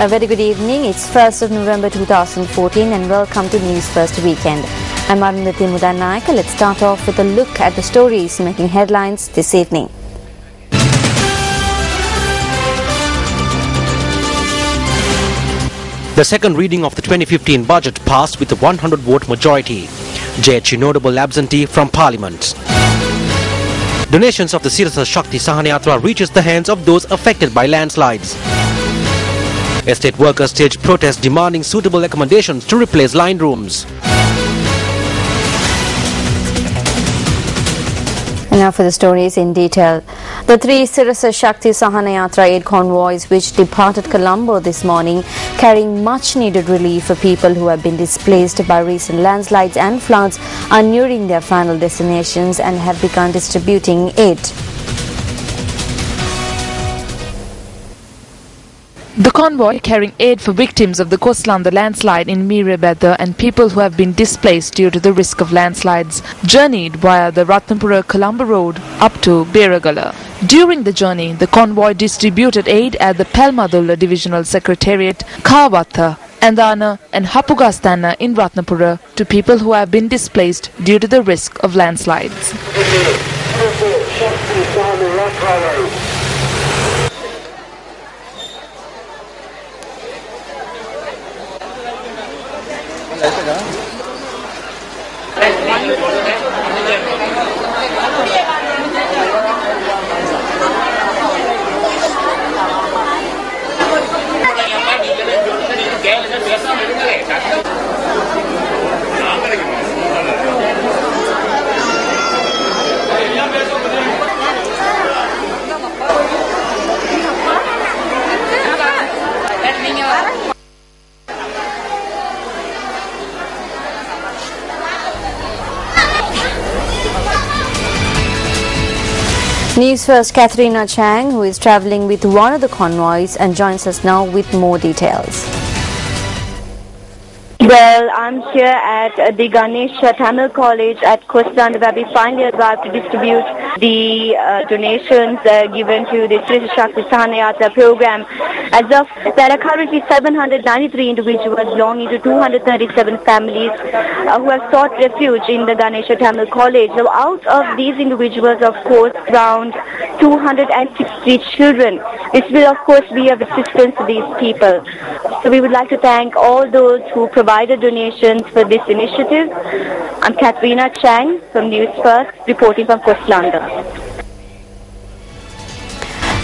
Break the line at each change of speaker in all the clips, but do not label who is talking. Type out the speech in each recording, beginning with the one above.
A very good evening. It's 1st of November 2014 and welcome to News First Weekend. I'm Arundhati Mudanayaka. Let's start off with a look at the stories making headlines this evening.
The second reading of the 2015 budget passed with a 100-vote majority. JHU notable absentee from Parliament. Donations of the Sirasa Shakti Sahanayatra reaches the hands of those affected by landslides. Estate workers staged protests demanding suitable accommodations to replace line rooms.
And now for the stories in detail. The three Sirasa Shakti Sahanayatra aid convoys which departed Colombo this morning carrying much needed relief for people who have been displaced by recent landslides and floods are nearing their final destinations and have begun distributing aid.
The convoy carrying aid for victims of the Koslanda landslide in Mirebetha and people who have been displaced due to the risk of landslides journeyed via the Ratnapura-Colombo road up to Beragala. During the journey, the convoy distributed aid at the Palmadulla Divisional Secretariat, Kawatha, Andana and Hapugastana in Ratnapura to people who have been displaced due to the risk of landslides.
Newsfirst Katharina Chang, who is travelling with one of the convoys and joins us now with more details.
Well, I'm here at the Ganesha Tamil College at Koslanda where we finally arrived to distribute the donations given to the Sirasa Shakti Sahanayatra program. As of, there are currently 793 individuals belonging to 237 families who have sought refuge in the Ganesha Tamil College. So out of these individuals, of course, around 260 children. This will, of course, be of assistance to these people. So we would like to thank all those who provided donations for this initiative. I'm Katharina Chang from Newsfirst, reporting from Koslanda.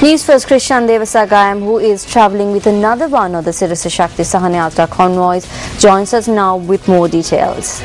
Newsfirst Krishan Devasagayam, who is travelling with another one of the Sirasa Shakti Sahanayatra convoys, joins us now with more details.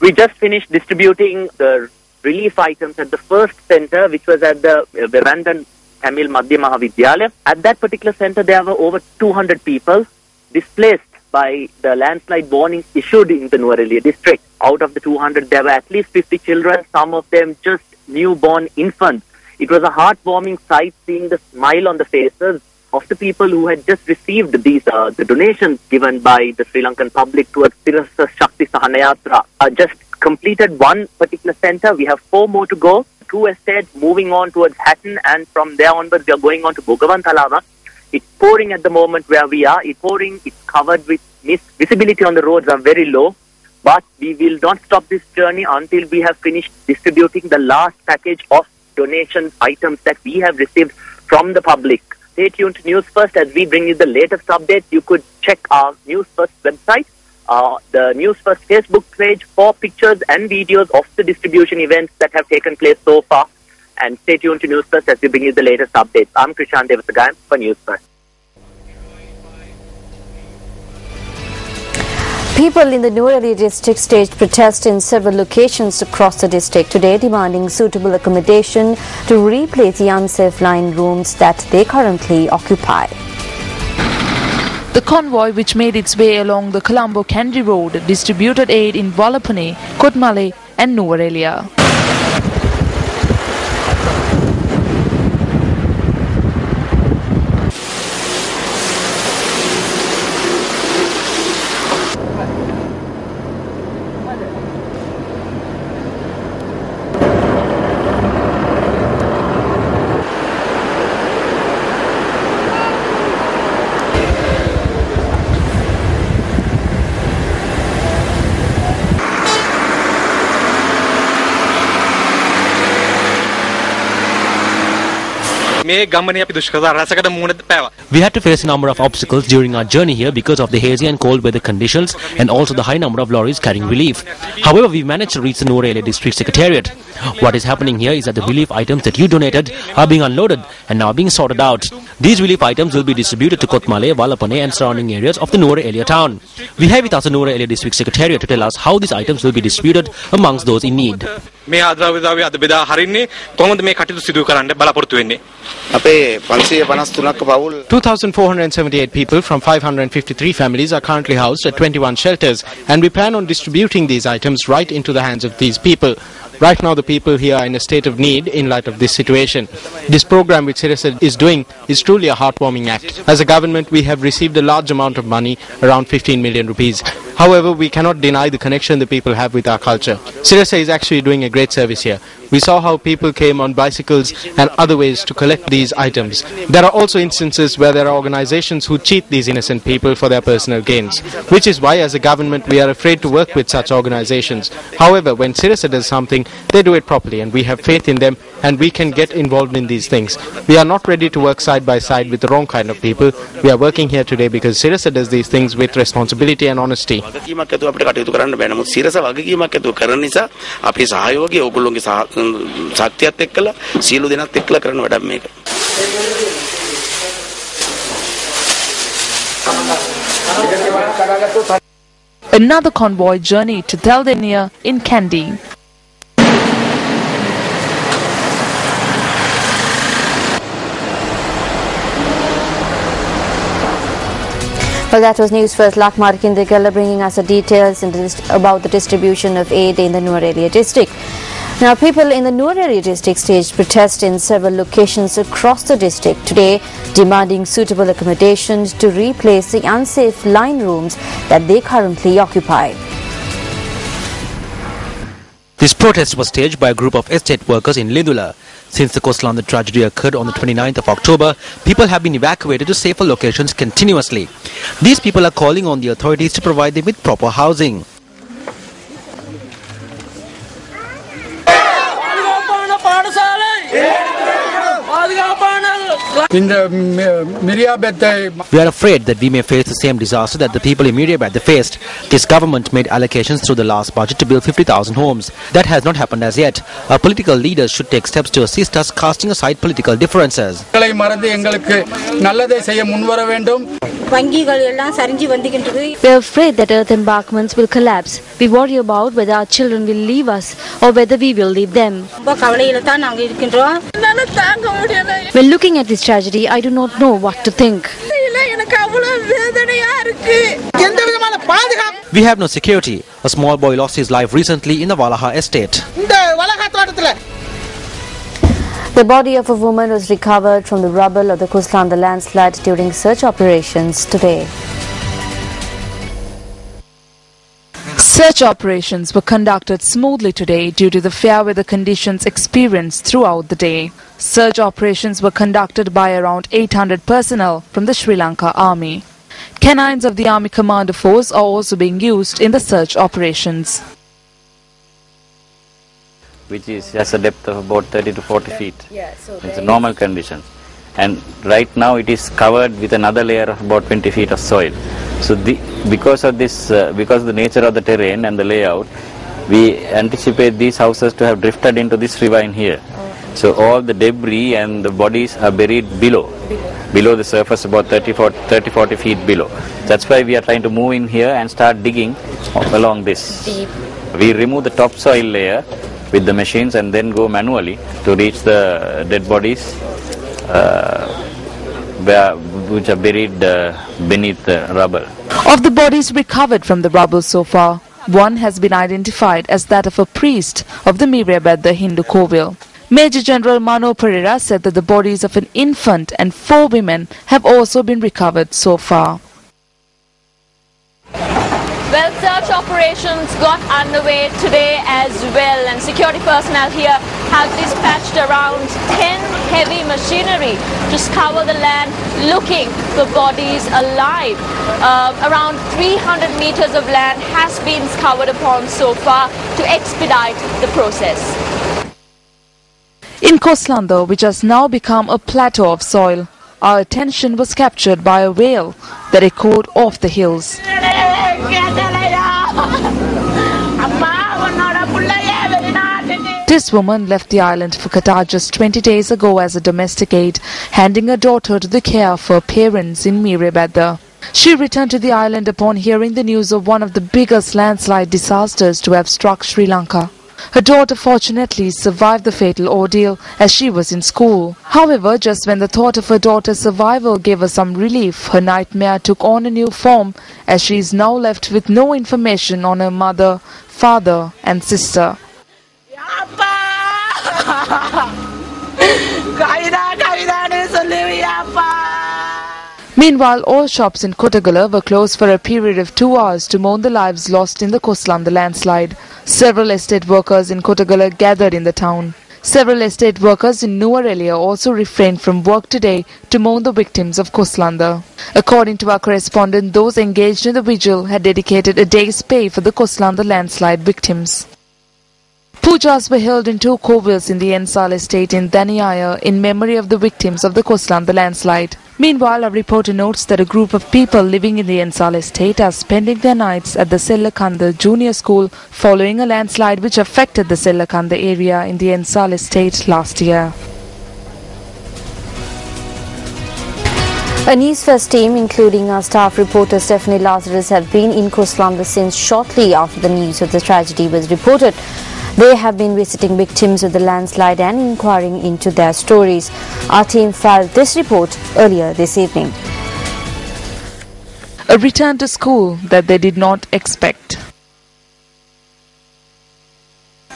We just finished distributing the relief items at the first centre, which was at the Virandan Tamil Madhya Mahavidyalaya. At that particular centre, there were over 200 people displaced by the landslide warnings issued in the Nuwara district. Out of the 200, there were at least 50 children, some of them just newborn infants. It was a heartwarming sight seeing the smile on the faces of the people who had just received these the donations given by the Sri Lankan public towards Sirasa Shakti Sahanayatra. Just completed one particular centre. We have 4 more to go. 2 estates moving on towards Hatton, and from there onwards we are going on to Bogavantalava. It's pouring at the moment where we are. It's pouring, it's covered with mist. Visibility on the roads are very low. But we will not stop this journey until we have finished distributing the last package of donation items that we have received from the public. Stay tuned to News First as we bring you the latest updates. You could check our News First website, the News First Facebook page for pictures and videos of the distribution events that have taken place so far. And stay tuned to News First as we bring you the latest updates. I'm Krishan Devasagayam for News First.
People in the Nuwara district staged protests in several locations across the district today, demanding suitable accommodation to replace the unsafe line rooms that they currently occupy.
The convoy, which made its way along the Colombo-Kandy road, distributed aid in Valapane, Kodmale and Nuwara.
We had to face a number of obstacles during our journey here because of the hazy and cold weather conditions and also the high number of lorries carrying relief. However, we managed to reach the Noor Area District Secretariat. What is happening here is that the relief items that you donated are being unloaded and now being sorted out. These relief items will be distributed to Kotmale, Walapane and surrounding areas of the Noor Area town. We have with us the Noor Area District Secretariat to tell us how these items will be distributed amongst those in need.
2,478 people from 553 families are currently housed at 21 shelters, and we plan on distributing these items right into the hands of these people. Right now the people here are in a state of need in light of this situation. This program which Sirasa is doing is truly a heartwarming act. As a government we have received a large amount of money, around 15 million rupees. However, we cannot deny the connection the people have with our culture. Sirasa is actually doing a great service here. We saw how people came on bicycles and other ways to collect these items. There are also instances where there are organizations who cheat these innocent people for their personal gains, which is why as a government we are afraid to work with such organizations. However, when Sirasa does something, they do it properly and we have faith in them and we can get involved in these things. We are not ready to work side by side with the wrong kind of people. We are working here today because Sirasa does these things with responsibility and honesty.
Another convoy journeyed to Taldenia in Kandy.
Well, that was Newsfirst.lk bringing us the details about the distribution of aid in the Noor Area district. Now, people in the Noor Area district staged protests in several locations across the district today, demanding suitable accommodations to replace the unsafe line rooms that they currently occupy.
This protest was staged by a group of estate workers in Lindula. Since the Koslanda tragedy occurred on the 29th of October, people have been evacuated to safer locations continuously. These people are calling on the authorities to provide them with proper housing.
We are
afraid that we may face the same disaster that the people in Miriyabad faced. This government made allocations through the last budget to build 50,000 homes. That has not happened as yet. Our political leaders should take steps to assist us, casting aside political differences.
We are afraid that earth embankments will collapse. We worry about whether our children will leave us or whether we will leave them. When looking at this tragedy, I do not know what to think.
We have no security. A small boy lost his life recently in the Valaha estate.
The body of a woman was recovered from the rubble of the Kuslanda landslide during search operations today.
Search operations were conducted smoothly today due to the fair weather conditions experienced throughout the day. Search operations were conducted by around 800 personnel from the Sri Lanka Army. Canines of the Army Commander Force are also being used in the search operations.
Which has a depth of about 30 to 40 feet. It's a normal condition. And right now it is covered with another layer of about 20 feet of soil. So because of the nature of the terrain and the layout, we anticipate these houses to have drifted into this ravine here. So all the debris and the bodies are buried below the surface, about 30-40 feet below. That's why we are trying to move in here and start digging along this. We remove the topsoil layer with the machines and then go manually to reach the dead bodies which are buried beneath the rubble.
Of the bodies recovered from the rubble so far, one has been identified as that of a priest of the Miriyabad Hindu Kovil. Major General Mano Pereira said that the bodies of an infant and 4 women have also been recovered so far.
Well, search operations got underway today as well, and security personnel here have dispatched around 10 heavy machinery to scour the land looking for bodies alive. Around 300 meters of land has been scoured upon so far to expedite the process.
In Koslanda, which has now become a plateau of soil, our attention was captured by a wail that echoed off the hills. This woman left the island for Qatar just 20 days ago as a domestic aid, handing her daughter to the care of her parents in Mirebadda. She returned to the island upon hearing the news of one of the biggest landslide disasters to have struck Sri Lanka. Her daughter fortunately survived the fatal ordeal as she was in school. However, just when the thought of her daughter's survival gave her some relief, her nightmare took on a new form as she is now left with no information on her mother, father and sister. Meanwhile, all shops in Kottagala were closed for a period of 2 hours to mourn the lives lost in the Koslanda landslide. Several estate workers in Kottagala gathered in the town. Several estate workers in Nuwara also refrained from work today to mourn the victims of Koslanda. According to our correspondent, those engaged in the vigil had dedicated a day's pay for the Koslanda landslide victims. Pujas were held in 2 kovils in the Ensal estate in Daniyaya in memory of the victims of the Koslanda landslide. Meanwhile, a reporter notes that a group of people living in the Ensal estate are spending their nights at the Sellakanda Junior School following a landslide which affected the Sellakanda area in the Ensal estate last year.
A Newsfirst team, including our staff reporter Stephanie Lazarus, have been in Koslanda since shortly after the news of the tragedy was reported. They have been visiting victims of the landslide and inquiring into their stories. Our team filed this report earlier this evening.
A return to school that they did not expect.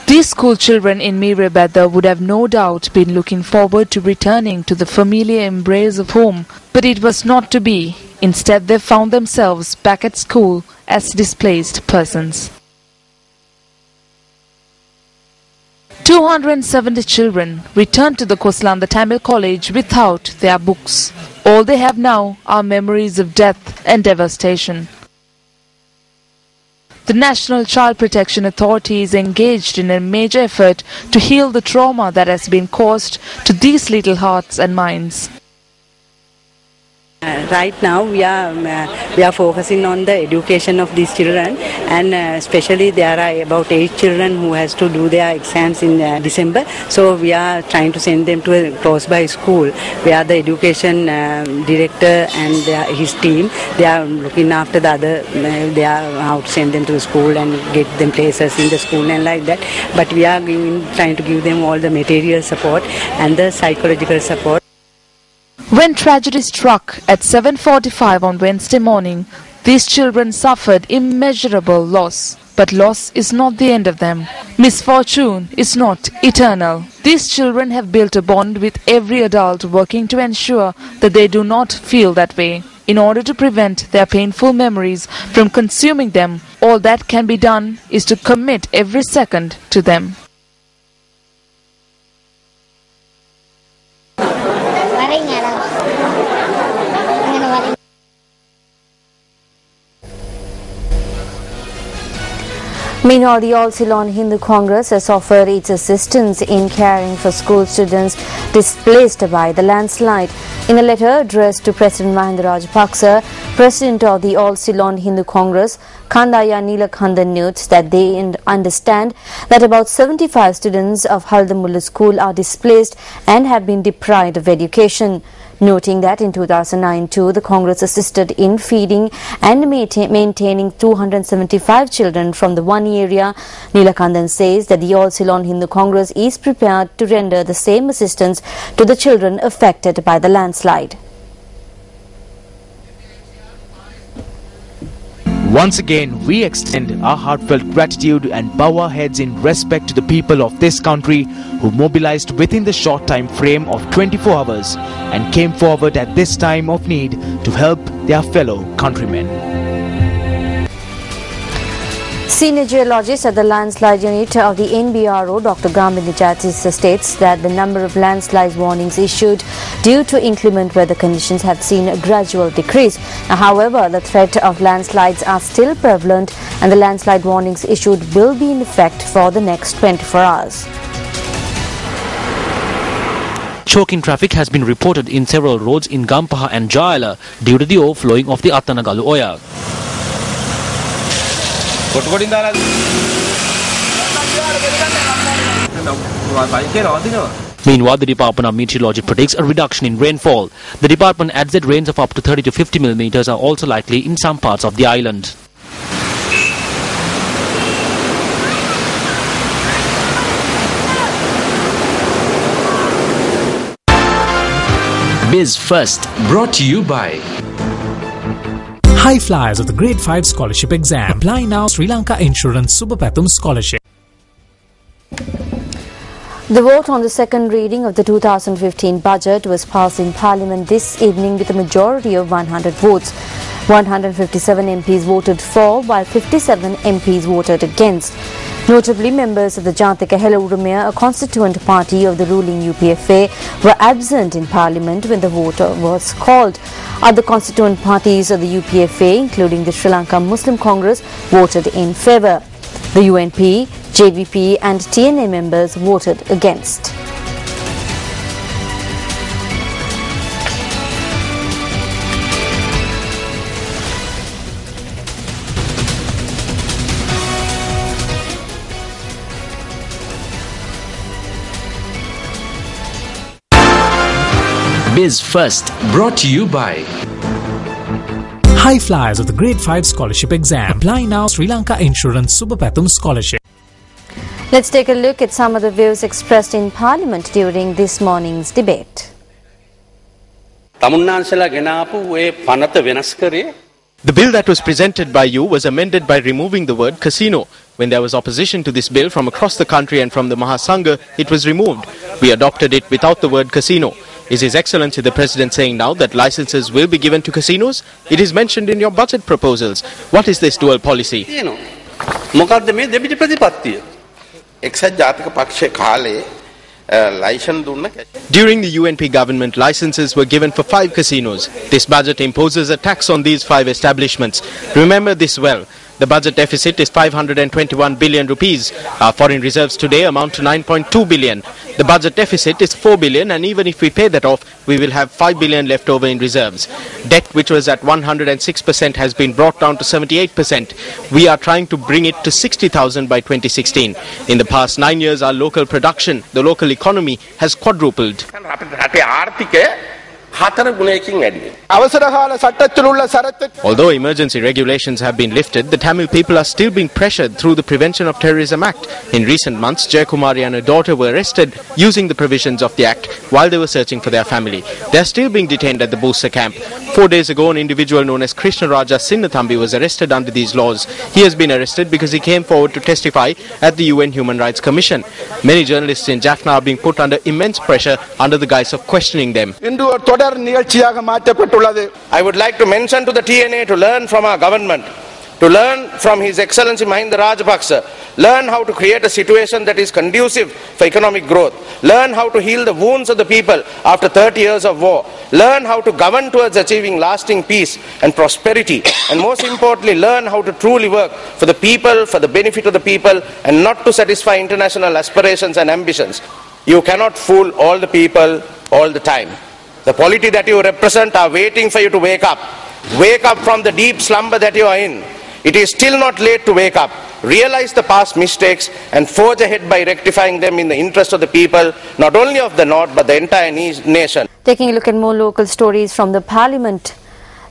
These school children in Mirebadda would have no doubt been looking forward to returning to the familiar embrace of home, but it was not to be. Instead, they found themselves back at school as displaced persons. 270 children returned to the Koslanda Tamil College without their books. All they have now are memories of death and devastation. The National Child Protection Authority is engaged in a major effort to heal the trauma that has been caused to these little hearts and minds.
Right now we are focusing on the education of these children, and especially there are about 8 children who has to do their exams in December. So we are trying to send them to a close by school where the education director and his team, they are looking after the other, they are how to send them to the school and get them places in the school and like that. But we are trying to give them all the material support and the psychological support.
When tragedy struck at 7:45 on Wednesday morning, these children suffered immeasurable loss. But loss is not the end of them. Misfortune is not eternal. These children have built a bond with every adult working to ensure that they do not feel that way. In order to prevent their painful memories from consuming them, all that can be done is to commit every second to them.
Meanwhile, the All Ceylon Hindu Congress has offered its assistance in caring for school students displaced by the landslide. In a letter addressed to President Mahinda Rajapaksa, President of the All Ceylon Hindu Congress, Kandaya Neelakandan notes that they understand that about 75 students of Haldamulla School are displaced and have been deprived of education. Noting that in 2009 too, the Congress assisted in feeding and maintaining 275 children from the one area, Neelakandan says that the All Ceylon Hindu Congress is prepared to render the same assistance to the children affected by the landslide.
Once again, we extend our heartfelt gratitude and bow our heads in respect to the people of this country who mobilized within the short time frame of 24 hours and came forward at this time of need to help their fellow countrymen.
Senior geologist at the landslide unit of the NBRO, Dr. Gambin Nijatis, states that the number of landslide warnings issued due to inclement weather conditions have seen a gradual decrease. However, the threat of landslides are still prevalent and the landslide warnings issued will be in effect for the next 24 hours.
Choking traffic has been reported in several roads in Gampaha and Jayala due to the overflowing of the Attanagalu Oya. Meanwhile, the Department of Meteorology predicts a reduction in rainfall. The department adds that rains of up to 30 to 50 millimeters are also likely in some parts of the island.
Biz First, brought to you by
High flyers of the Grade 5 Scholarship Exam. Apply now. Sri Lanka Insurance Subapathum Scholarship.
The vote on the second reading of the 2015 budget was passed in Parliament this evening with a majority of 100 votes. 157 MPs voted for, while 57 MPs voted against. Notably, members of the Jatika Hela Urumaya, a constituent party of the ruling UPFA, were absent in Parliament when the vote was called. Other constituent parties of the UPFA, including the Sri Lanka Muslim Congress, voted in favour. The UNP, JVP and TNA members voted against.
Biz First, brought to you by
High flyers of the Grade 5 Scholarship Exam. Apply now. Sri Lanka Insurance Subapathum Scholarship.
Let's take a look at some of the views expressed in Parliament during this morning's debate.
The bill that was presented by you was amended by removing the word casino. When there was opposition to this bill from across the country and from the Mahasangha, it was removed. We adopted it without the word casino. Is His Excellency the President saying now that licenses will be given to casinos? It is mentioned in your budget proposals. What is this dual policy? During the UNP government, licenses were given for 5 casinos. This budget imposes a tax on these 5 establishments. Remember this well. The budget deficit is 521 billion rupees. Our foreign reserves today amount to 9.2 billion. The budget deficit is 4 billion, and even if we pay that off, we will have 5 billion left over in reserves. Debt, which was at 106%, has been brought down to 78%. We are trying to bring it to 60,000 by 2016. In the past 9 years, our local production, the local economy, has quadrupled. Although emergency regulations have been lifted, the Tamil people are still being pressured through the Prevention of Terrorism Act. In recent months, Jayakumari and her daughter were arrested using the provisions of the Act while they were searching for their family. They are still being detained at the Booster camp. 4 days ago, an individual known as Krishna Raja Sinnathambi was arrested under these laws. He has been arrested because he came forward to testify at the UN Human Rights Commission. Many journalists in Jaffna are being put under immense pressure under the guise of questioning them.
I would like to mention to the TNA to learn from our government, to learn from His Excellency Mahinda Rajapaksa, learn how to create a situation that is conducive for economic growth, learn how to heal the wounds of the people after 30 years of war, learn how to govern towards achieving lasting peace and prosperity, and most importantly, learn how to truly work for the people, for the benefit of the people, and not to satisfy international aspirations and ambitions. You cannot fool all the people all the time. The polity that you represent are waiting for you to wake up. Wake up from the deep slumber that you are in. It is still not late to wake up. Realize the past mistakes and forge ahead by rectifying them in the interest of the people, not only of the North but the entire nation.
Taking a look at more local stories from the Parliament.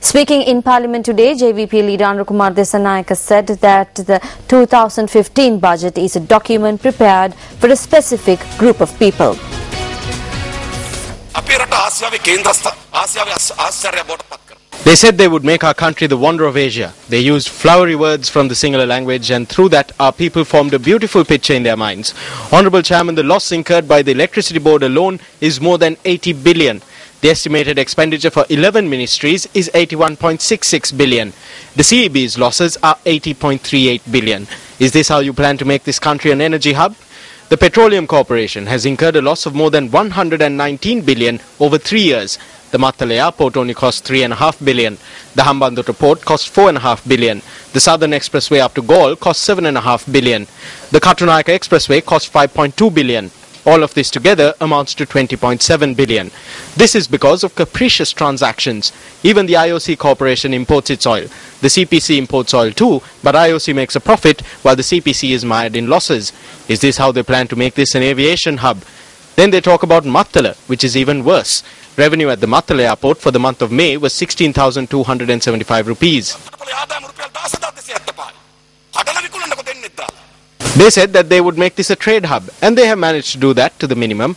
Speaking in Parliament today, JVP leader Anukumar Desanayake said that the 2015 budget is a document prepared for a specific group of people.
They said they would make our country the wonder of Asia. They used flowery words from the Sinhala language, and through that our people formed a beautiful picture in their minds. Honourable Chairman, the loss incurred by the Electricity Board alone is more than 80 billion. The estimated expenditure for 11 ministries is 81.66 billion. The CEB's losses are 80.38 billion. Is this how you plan to make this country an energy hub? The Petroleum Corporation has incurred a loss of more than 119 billion over 3 years. The Mattala Airport only cost 3.5 billion. The Hambantota Port cost 4.5 billion. The Southern Expressway up to Galle cost 7.5 billion. The Katunayaka Expressway cost 5.2 billion. All of this together amounts to 20.7 billion. This is because of capricious transactions. Even the IOC Corporation imports its oil. The CPC imports oil too, but IOC makes a profit while the CPC is mired in losses. Is this how they plan to make this an aviation hub? Then they talk about Mattala, which is even worse. Revenue at the Mattala airport for the month of May was 16,275 rupees. They said that they would make this a trade hub, and they have managed to do that to the minimum.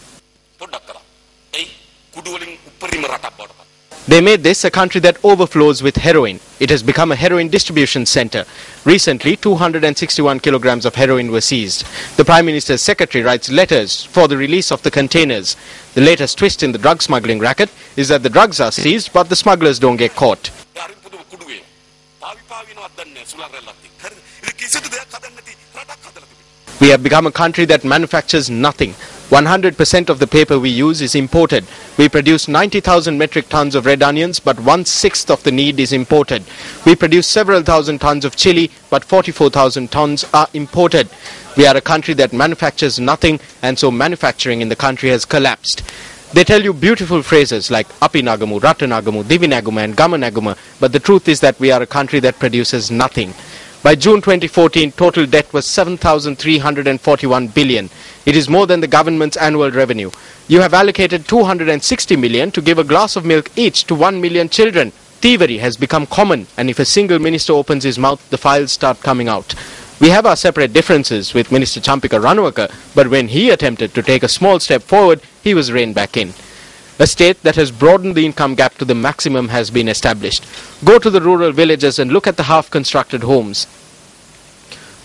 They made this a country that overflows with heroin. It has become a heroin distribution center. Recently, 261 kilograms of heroin were seized. The Prime Minister's secretary writes letters for the release of the containers. The latest twist in the drug smuggling racket is that the drugs are seized, but the smugglers don't get caught. We have become a country that manufactures nothing. 100% of the paper we use is imported. We produce 90,000 metric tons of red onions, but 1/6 of the need is imported. We produce several thousand tons of chili, but 44,000 tons are imported. We are a country that manufactures nothing, and so manufacturing in the country has collapsed. They tell you beautiful phrases like Api Nagamu, Ratanagamu, Divinaguma and Gamanaguma, but the truth is that we are a country that produces nothing. By June 2014, total debt was 7,341 billion. It is more than the government's annual revenue. You have allocated 260 million to give a glass of milk each to 1 million children. Thievery has become common, and if a single minister opens his mouth, the files start coming out. We have our separate differences with Minister Champika Ranawaka, but when he attempted to take a small step forward, he was reined back in. A state that has broadened the income gap to the maximum has been established. Go to the rural villages and look at the half-constructed homes.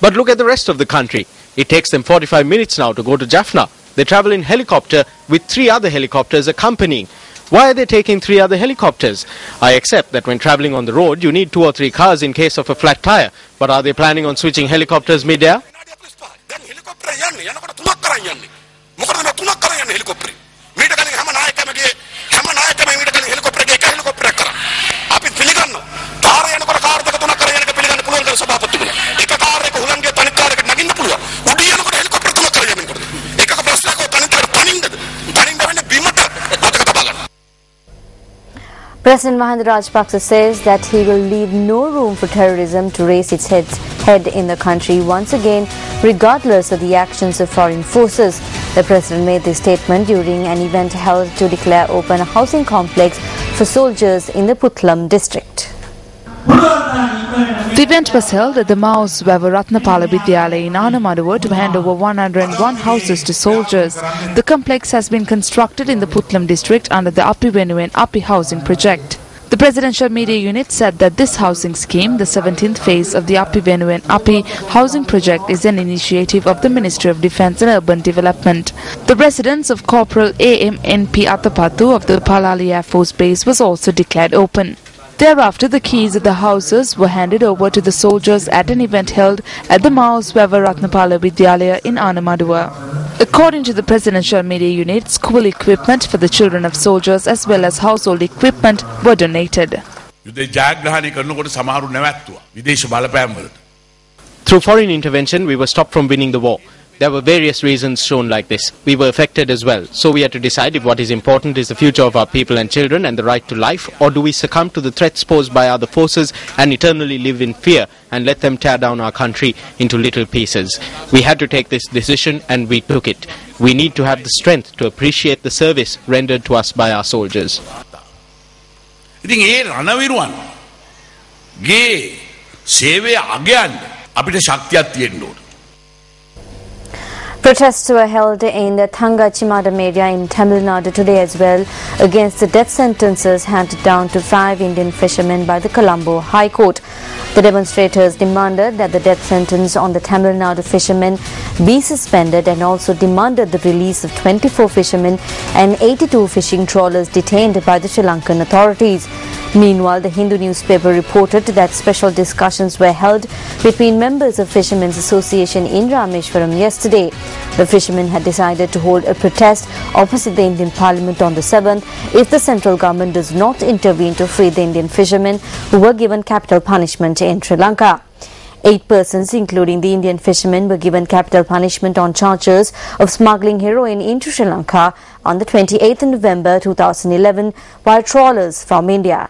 But look at the rest of the country. It takes them 45 minutes now to go to Jaffna. They travel in helicopter with 3 other helicopters accompanying. Why are they taking 3 other helicopters? I accept that when traveling on the road, you need 2 or 3 cars in case of a flat tire. But are they planning on switching helicopters mid-air?
President Mahinda Rajapaksa says that he will leave no room for terrorism to raise its head in the country once again, regardless of the actions of foreign forces. The president made this statement during an event held to declare open a housing complex for soldiers in the Puttlam district.
The event was held at the Maus Ratnapala Vidyalaya in Anamaduwa to hand over 101 houses to soldiers. The complex has been constructed in the Puttlam district under the Api Venu and Api housing project. The presidential media unit said that this housing scheme, the 17th phase of the Api Venu and Api housing project, is an initiative of the Ministry of Defence and Urban Development. The residence of Corporal A.M. N.P. Atapathu of the Palali Air Force Base was also declared open. Thereafter, the keys of the houses were handed over to the soldiers at an event held at the Maus Ratnapala Vidyalaya in Anamaduwa. According to the presidential media unit, school equipment for the children of soldiers as well as household equipment were donated.
Through foreign intervention, we were stopped from winning the war. There were various reasons shown like this. We were affected as well. So we had to decide if what is important is the future of our people and children and the right to life, or do we succumb to the threats posed by other forces and eternally live in fear and let them tear down our country into little pieces. We had to take this decision and we took it. We need to have the strength to appreciate the service rendered to us by our soldiers.
Protests were held in the Thangachimadam area in Tamil Nadu today as well against the death sentences handed down to 5 Indian fishermen by the Colombo High Court. The demonstrators demanded that the death sentence on the Tamil Nadu fishermen be suspended and also demanded the release of 24 fishermen and 82 fishing trawlers detained by the Sri Lankan authorities. Meanwhile, the Hindu newspaper reported that special discussions were held between members of Fishermen's Association in Rameshwaram yesterday. The fishermen had decided to hold a protest opposite the Indian Parliament on the 7th if the central government does not intervene to free the Indian fishermen who were given capital punishment in Sri Lanka. 8 persons, including the Indian fishermen, were given capital punishment on charges of smuggling heroin into Sri Lanka on the 28th November 2011 by trawlers from India.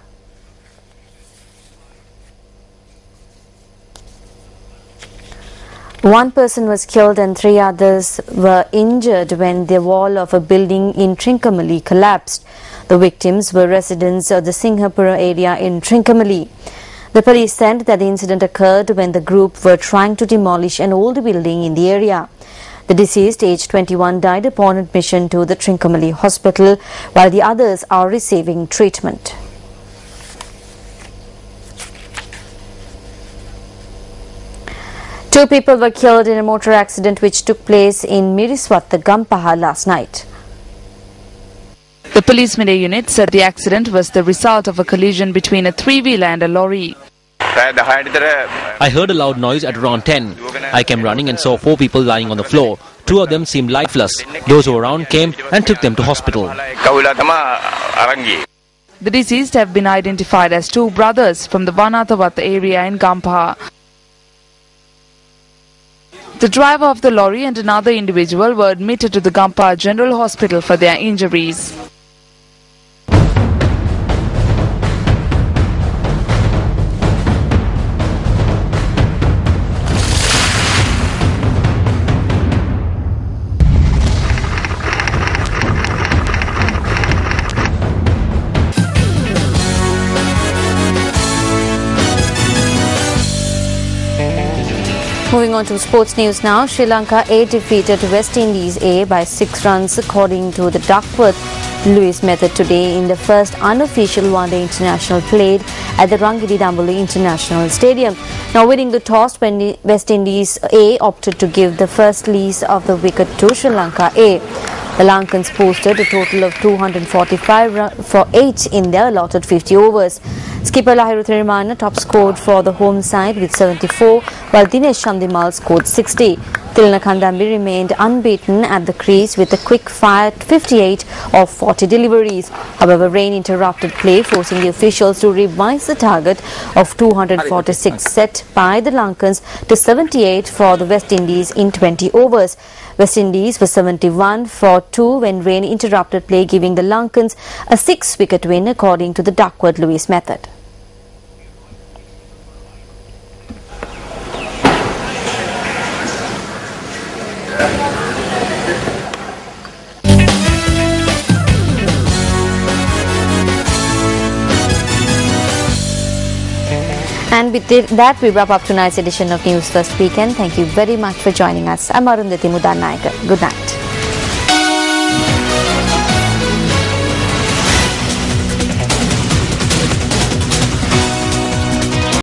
One person was killed and 3 others were injured when the wall of a building in Trincomalee collapsed. The victims were residents of the Singhapura area in Trincomalee. The police said that the incident occurred when the group were trying to demolish an old building in the area. The deceased, aged 21, died upon admission to the Trincomalee hospital, while the others are receiving treatment. Two people were killed in a motor accident which took place in Miriswatha, Gampaha last night.
The police media unit said the accident was the result of a collision between a 3-wheeler and a lorry.
I heard a loud noise at around 10. I came running and saw 4 people lying on the floor. 2 of them seemed lifeless. Those who were around came and took them to hospital.
The deceased have been identified as 2 brothers from the Vanathavatha area in Gampaha. The driver of the lorry and another individual were admitted to the Gampaha General Hospital for their injuries.
Moving on to sports news now. Sri Lanka A defeated West Indies A by 6 runs according to the Duckworth-Lewis method today in the first unofficial one-day international played at the Rangidi Dambuli International Stadium. Now winning the toss, when West Indies A opted to give the first lease of the wicket to Sri Lanka A. The Lankans posted a total of 245 for 8 in their allotted 50 overs. Skipper Lahiru Thirumanna top scored for the home side with 74, while Dinesh Chandimal scored 60. Tilna Kandambi remained unbeaten at the crease with a quick-fire 58 of 40 deliveries. However, rain interrupted play, forcing the officials to revise the target of 246 set by the Lankans to 78 for the West Indies in 20 overs. West Indies was 71 for 2 when rain interrupted play, giving the Lankans a 6-wicket win according to the Duckworth-Lewis method. And with that, we wrap up tonight's edition of News First Weekend. Thank you very much for joining us. I'm Arundhati Mudanayaka. Good night.